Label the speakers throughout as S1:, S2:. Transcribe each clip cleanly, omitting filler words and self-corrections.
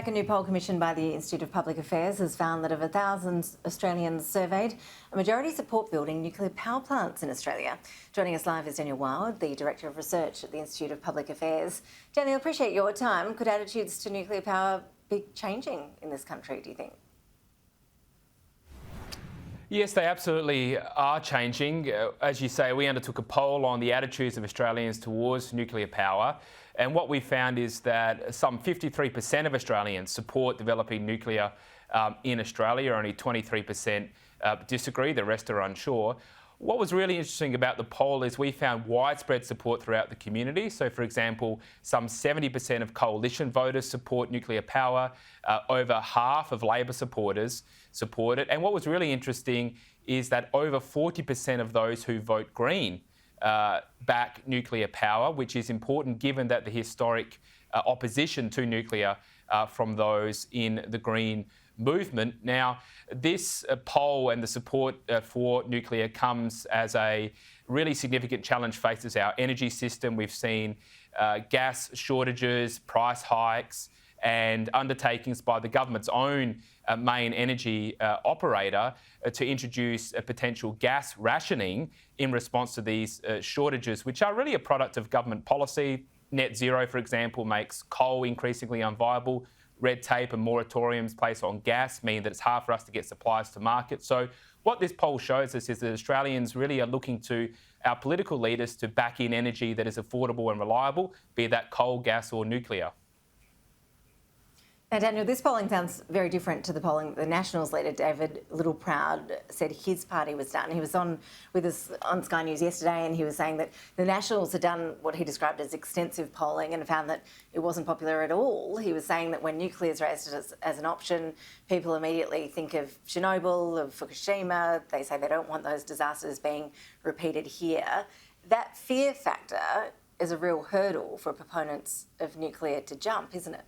S1: A new poll commissioned by the Institute of Public Affairs has found that of 1,000 Australians surveyed, a majority support building nuclear power plants in Australia. Joining us live is Daniel Wild, the Director of Research at the Institute of Public Affairs. Daniel, appreciate your time. Could attitudes to nuclear power be changing in this country, do you think?
S2: Yes, they absolutely are changing. As you say, we undertook a poll on the attitudes of Australians towards nuclear power. And what we found is that some 53% of Australians support developing nuclear in Australia. Only 23% disagree. The rest are unsure. What was really interesting about the poll is we found widespread support throughout the community. So, for example, some 70% of coalition voters support nuclear power. Over half of Labor supporters support it. And what was really interesting is that over 40% of those who vote Green back nuclear power, which is important given that the historic opposition to nuclear from those in the Green movement. Now, this poll and the support for nuclear comes as a really significant challenge faces our energy system. We've seen gas shortages, price hikes, and undertakings by the government's own main energy operator to introduce a potential gas rationing in response to these shortages, which are really a product of government policy. Net zero, for example, makes coal increasingly unviable. Red tape and moratoriums placed on gas mean that it's hard for us to get supplies to market. So what this poll shows us is that Australians really are looking to our political leaders to back in energy that is affordable and reliable, be that coal, gas or nuclear.
S1: Now, Daniel, this polling sounds very different to the polling the Nationals leader, David Littleproud, said his party was done. He was on with us on Sky News yesterday and he was saying that the Nationals had done what he described as extensive polling and found that it wasn't popular at all. He was saying that when nuclear is raised as an option, people immediately think of Chernobyl, of Fukushima. They say they don't want those disasters being repeated here. That fear factor is a real hurdle for proponents of nuclear to jump, isn't it?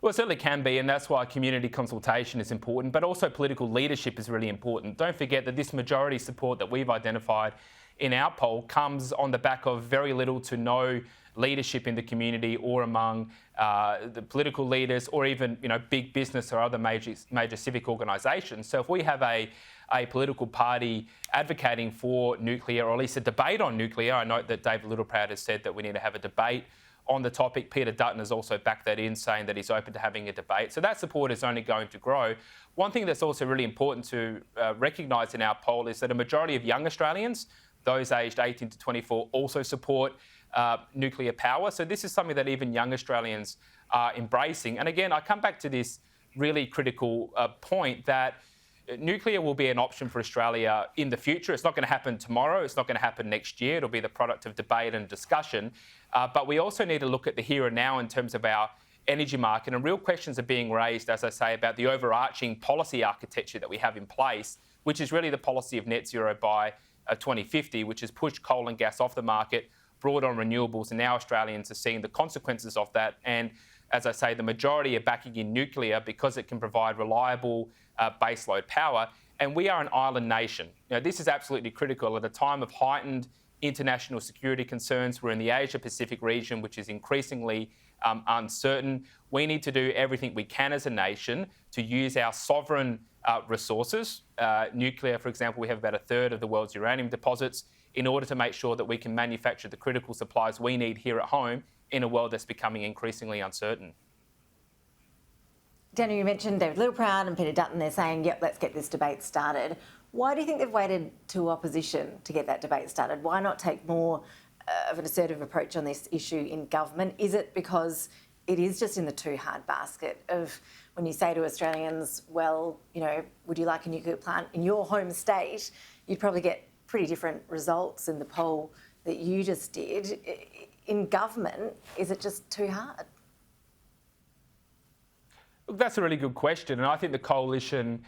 S2: Well, it certainly can be, and that's why community consultation is important, but also political leadership is really important. Don't forget that this majority support that we've identified in our poll comes on the back of very little to no leadership in the community or among the political leaders or even, big business or other major civic organisations. So if we have a political party advocating for nuclear, or at least a debate on nuclear, I note that David Littleproud has said that we need to have a debate on the topic. Peter Dutton has also backed that in, saying that he's open to having a debate. So that support is only going to grow. One thing that's also really important to recognise in our poll is that a majority of young Australians, those aged 18 to 24, also support nuclear power. So this is something that even young Australians are embracing. And again, I come back to this really critical point that nuclear will be an option for Australia in the future. It's not going to happen tomorrow. It's not going to happen next year. It'll be the product of debate and discussion. But we also need to look at the here and now in terms of our energy market. And real questions are being raised, as I say, about the overarching policy architecture that we have in place, which is really the policy of net zero by 2050, which has pushed coal and gas off the market, brought on renewables, and now Australians are seeing the consequences of that. And as I say, the majority are backing in nuclear because it can provide reliable baseload power. And we are an island nation. This is absolutely critical at a time of heightened international security concerns. We're in the Asia-Pacific region, which is increasingly uncertain. We need to do everything we can as a nation to use our sovereign resources. Nuclear, for example, we have about a third of the world's uranium deposits, in order to make sure that we can manufacture the critical supplies we need here at home in a world that's becoming increasingly uncertain.
S1: Daniel, you mentioned David Littleproud and Peter Dutton. They're saying, yep, let's get this debate started. Why do you think they've waited to opposition to get that debate started? Why not take more of an assertive approach on this issue in government? Is it because it is just in the too hard basket of when you say to Australians, well, would you like a nuclear plant in your home state? You'd probably get pretty different results in the poll that you just did. In government, is it just too hard?
S2: Look, that's a really good question. And I think the coalition,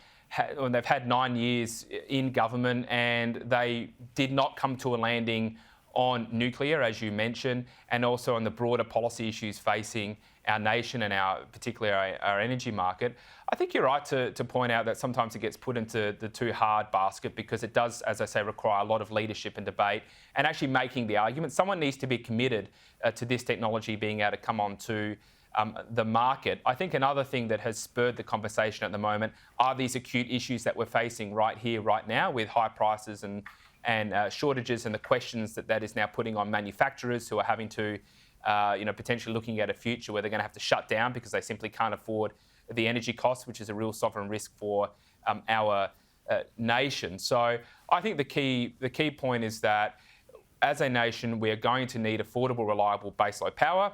S2: they've had 9 years in government and they did not come to a landing on nuclear, as you mentioned, and also on the broader policy issues facing our nation and particularly our energy market. I think you're right to point out that sometimes it gets put into the too hard basket because it does, as I say, require a lot of leadership and debate and actually making the argument. Someone needs to be committed to this technology being able to come on to the market. I think another thing that has spurred the conversation at the moment are these acute issues that we're facing right here, right now, with high prices and shortages, and the questions that is now putting on manufacturers who are having to, potentially looking at a future where they're going to have to shut down because they simply can't afford the energy costs, which is a real sovereign risk for our nation. So I think the key point is that as a nation, we are going to need affordable, reliable baseload power.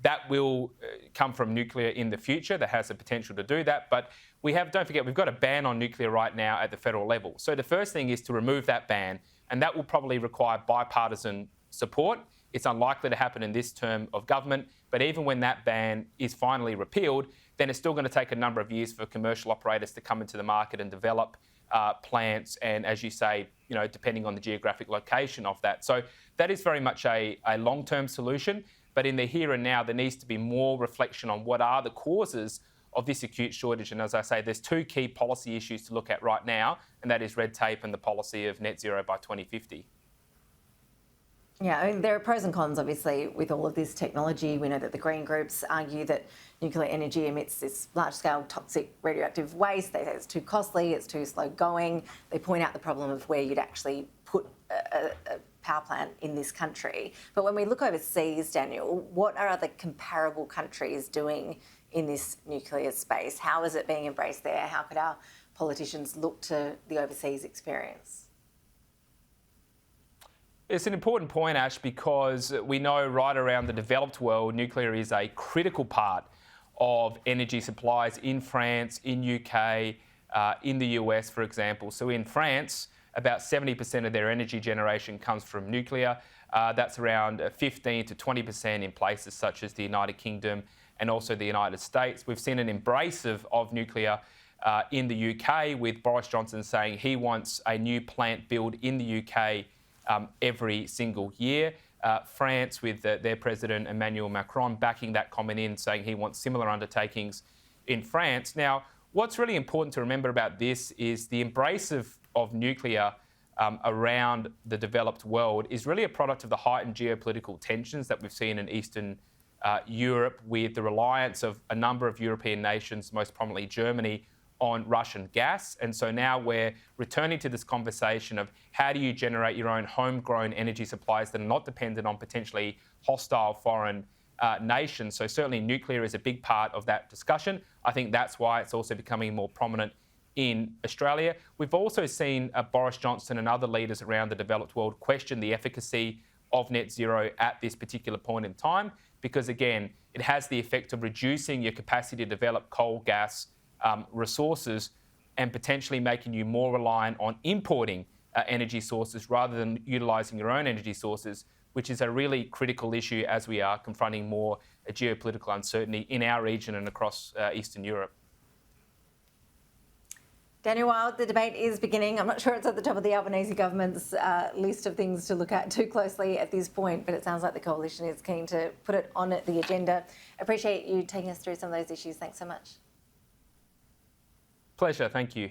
S2: That will come from nuclear in the future. That has the potential to do that. But don't forget, we've got a ban on nuclear right now at the federal level. So the first thing is to remove that ban, and that will probably require bipartisan support. It's unlikely to happen in this term of government, but even when that ban is finally repealed, then it's still going to take a number of years for commercial operators to come into the market and develop plants, and as you say, depending on the geographic location of that. So that is very much a long-term solution, but in the here and now, there needs to be more reflection on what are the causes of this acute shortage. And as I say, there's two key policy issues to look at right now, and that is red tape and the policy of net zero by 2050.
S1: Yeah, I mean, there are pros and cons, obviously, with all of this technology. We know that the green groups argue that nuclear energy emits this large-scale toxic radioactive waste. They say it's too costly, it's too slow going. They point out the problem of where you'd actually put a power plant in this country. But when we look overseas, Daniel, what are other comparable countries doing in this nuclear space? How is it being embraced there? How could our politicians look to the overseas experience?
S2: It's an important point, Ash, because we know right around the developed world, nuclear is a critical part of energy supplies in France, in UK, in the US, for example. So in France, about 70% of their energy generation comes from nuclear. That's around 15 to 20% in places such as the United Kingdom and also the United States. We've seen an embrace of nuclear in the UK, with Boris Johnson saying he wants a new plant built in the UK every single year. France, with their president Emmanuel Macron, backing that comment in, saying he wants similar undertakings in France. Now, what's really important to remember about this is the embrace of nuclear around the developed world is really a product of the heightened geopolitical tensions that we've seen in Eastern Europe, with the reliance of a number of European nations, most prominently Germany, on Russian gas. And so now we're returning to this conversation of how do you generate your own homegrown energy supplies that are not dependent on potentially hostile foreign nations. So certainly nuclear is a big part of that discussion. I think that's why it's also becoming more prominent in Australia. We've also seen Boris Johnson and other leaders around the developed world question the efficacy of net zero at this particular point in time, because again, it has the effect of reducing your capacity to develop coal, gas, resources, and potentially making you more reliant on importing energy sources rather than utilising your own energy sources, which is a really critical issue as we are confronting more geopolitical uncertainty in our region and across Eastern Europe.
S1: Daniel Wilding, the debate is beginning. I'm not sure it's at the top of the Albanese government's list of things to look at too closely at this point, but it sounds like the coalition is keen to put it on the agenda. Appreciate you taking us through some of those issues. Thanks so much.
S2: Pleasure, thank you.